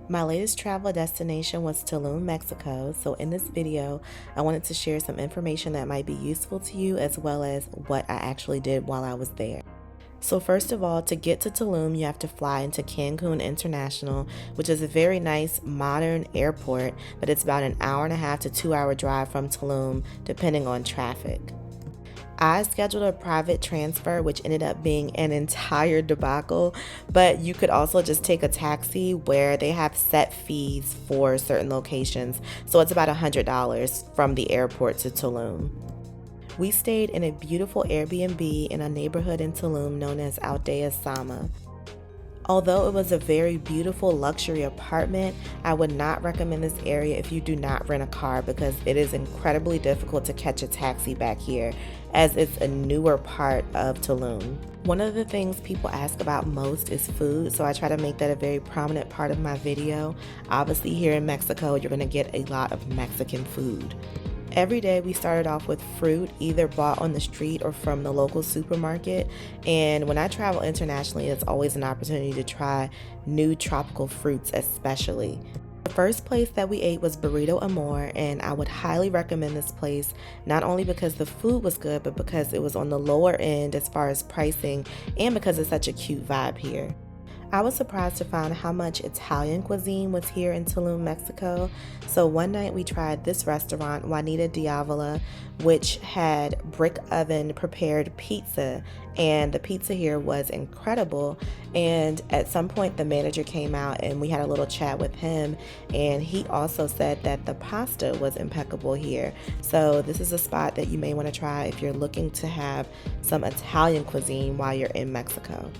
My latest travel destination was Tulum, Mexico, so in this video, I wanted to share some information that might be useful to you as well as what I actually did while I was there. So first of all, to get to Tulum, you have to fly into Cancun International, which is a very nice modern airport, but it's about an hour and a half to 2 hour drive from Tulum, depending on traffic. I scheduled a private transfer, which ended up being an entire debacle, but you could also just take a taxi where they have set fees for certain locations. So it's about $100 from the airport to Tulum. We stayed in a beautiful Airbnb in a neighborhood in Tulum known as Aldea Sama. Although it was a very beautiful luxury apartment, I would not recommend this area if you do not rent a car because it is incredibly difficult to catch a taxi back here as it's a newer part of Tulum. One of the things people ask about most is food, so I try to make that a very prominent part of my video. Obviously here in Mexico, you're going to get a lot of Mexican food. Every day we started off with fruit, either bought on the street or from the local supermarket. And when I travel internationally, it's always an opportunity to try new tropical fruits especially. The first place that we ate was Burrito Amor, and I would highly recommend this place, not only because the food was good, but because it was on the lower end as far as pricing and because it's such a cute vibe here. I was surprised to find how much Italian cuisine was here in Tulum, Mexico. So one night we tried this restaurant, Juanita Diavola, which had brick oven prepared pizza. And the pizza here was incredible. And at some point the manager came out and we had a little chat with him. And he also said that the pasta was impeccable here. So this is a spot that you may want to try if you're looking to have some Italian cuisine while you're in Mexico.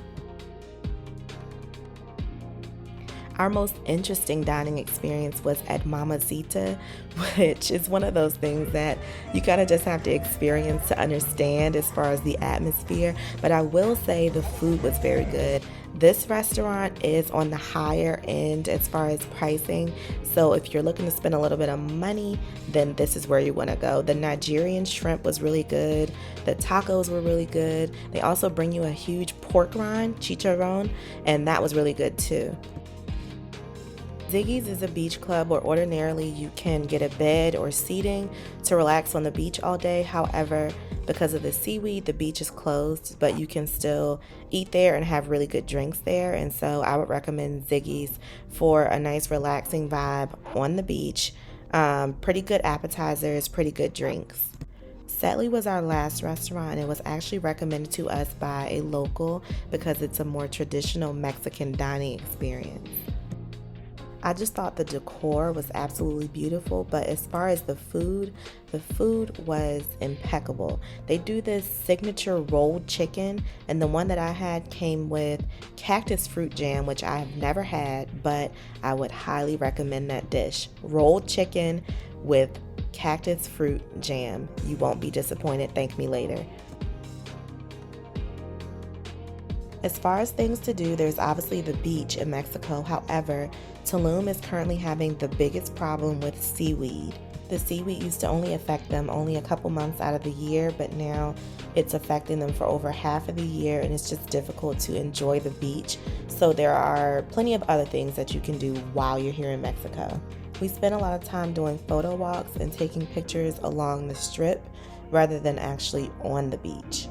Our most interesting dining experience was at Mamacita, which is one of those things that you kind of just have to experience to understand as far as the atmosphere. But I will say the food was very good. This restaurant is on the higher end as far as pricing. So if you're looking to spend a little bit of money, then this is where you want to go. The Nigerian shrimp was really good. The tacos were really good. They also bring you a huge pork rind, chicharron, and that was really good too. Ziggy's is a beach club where ordinarily you can get a bed or seating to relax on the beach all day. However, because of the seaweed, the beach is closed, but you can still eat there and have really good drinks there. And so I would recommend Ziggy's for a nice relaxing vibe on the beach. Pretty good appetizers, pretty good drinks. Setley was our last restaurant, and it was actually recommended to us by a local because it's a more traditional Mexican dining experience. I just thought the decor was absolutely beautiful, but as far as the food was impeccable. They do this signature rolled chicken, and the one that I had came with cactus fruit jam, which I have never had, but I would highly recommend that dish. Rolled chicken with cactus fruit jam. You won't be disappointed. Thank me later. As far as things to do, there's obviously the beach in Mexico. However, Tulum is currently having the biggest problem with seaweed. The seaweed used to only affect them only a couple months out of the year, but now it's affecting them for over half of the year, and it's just difficult to enjoy the beach. So there are plenty of other things that you can do while you're here in Mexico. We spent a lot of time doing photo walks and taking pictures along the strip rather than actually on the beach.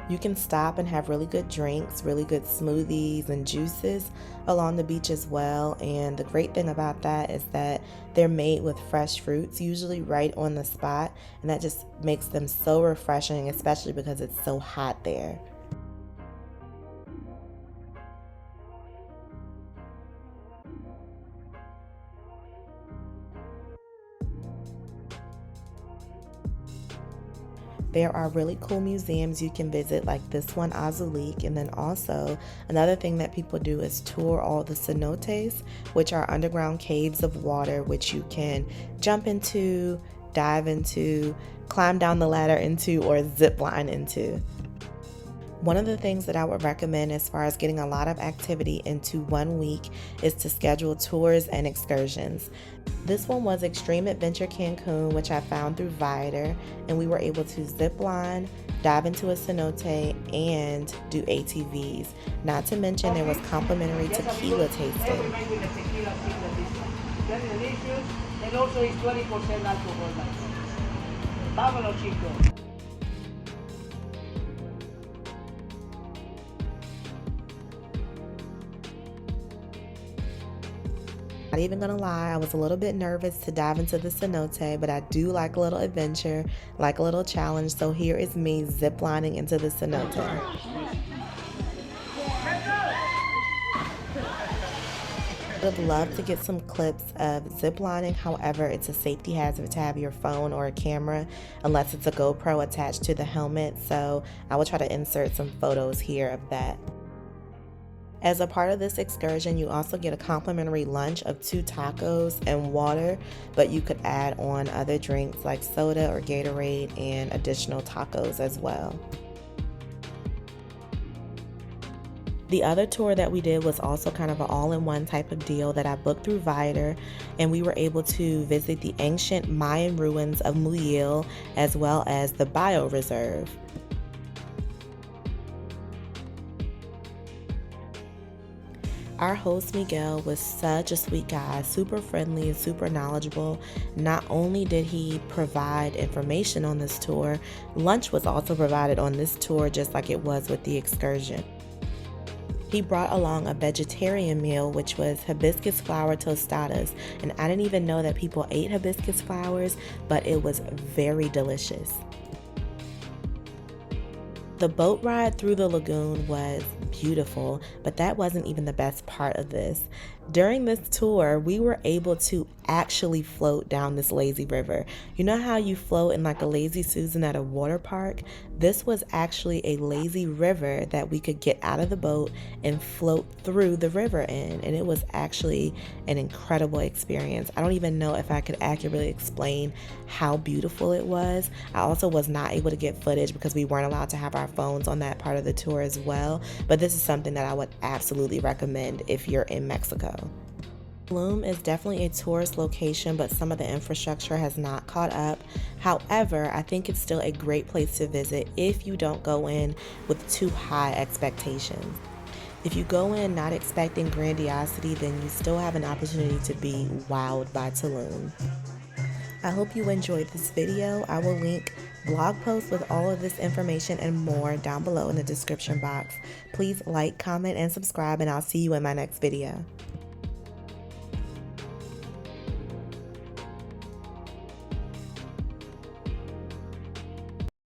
You can stop and have really good drinks, really good smoothies and juices along the beach as well. And the great thing about that is that they're made with fresh fruits, usually right on the spot. And that just makes them so refreshing, especially because it's so hot there. There are really cool museums you can visit, like this one, Azulik, and then also another thing that people do is tour all the cenotes, which are underground caves of water which you can jump into, dive into, climb down the ladder into, or zip line into. One of the things that I would recommend as far as getting a lot of activity into 1 week is to schedule tours and excursions. This one was Extreme Adventure Cancun, which I found through Viator, and we were able to zip line, dive into a cenote, and do ATVs. Not to mention there was complimentary tequila tasting. very delicious, and also it's 20% alcohol. Vámonos, chicos. Not even gonna lie, I was a little bit nervous to dive into the cenote, but I do like a little adventure, like a little challenge, so here is me ziplining into the cenote. I would love to get some clips of ziplining, however, it's a safety hazard to have your phone or a camera unless it's a GoPro attached to the helmet, so I will try to insert some photos here of that. As a part of this excursion, you also get a complimentary lunch of 2 tacos and water, but you could add on other drinks like soda or Gatorade and additional tacos as well. The other tour that we did was also kind of an all-in-one type of deal that I booked through Viator, and we were able to visit the ancient Mayan ruins of Muyil as well as the bioreserve. Our host Miguel was such a sweet guy, super friendly and super knowledgeable. Not only did he provide information on this tour, lunch was also provided on this tour just like it was with the excursion. He brought along a vegetarian meal, which was hibiscus flower tostadas, and I didn't even know that people ate hibiscus flowers, but it was very delicious. The boat ride through the lagoon was beautiful, but that wasn't even the best part of this. During this tour, we were able to actually float down this lazy river. You know how you float in like a lazy Susan at a water park? This was actually a lazy river that we could get out of the boat and float through the river in, and it was actually an incredible experience. I don't even know if I could accurately explain how beautiful it was. I also was not able to get footage because we weren't allowed to have our phones on that part of the tour as well, but this is something that I would absolutely recommend if you're in Mexico. Tulum is definitely a tourist location, but some of the infrastructure has not caught up. However, I think it's still a great place to visit if you don't go in with too high expectations. If you go in not expecting grandiosity, then you still have an opportunity to be wowed by Tulum. I hope you enjoyed this video. I will link blog posts with all of this information and more down below in the description box. Please like, comment, and subscribe, and I'll see you in my next video.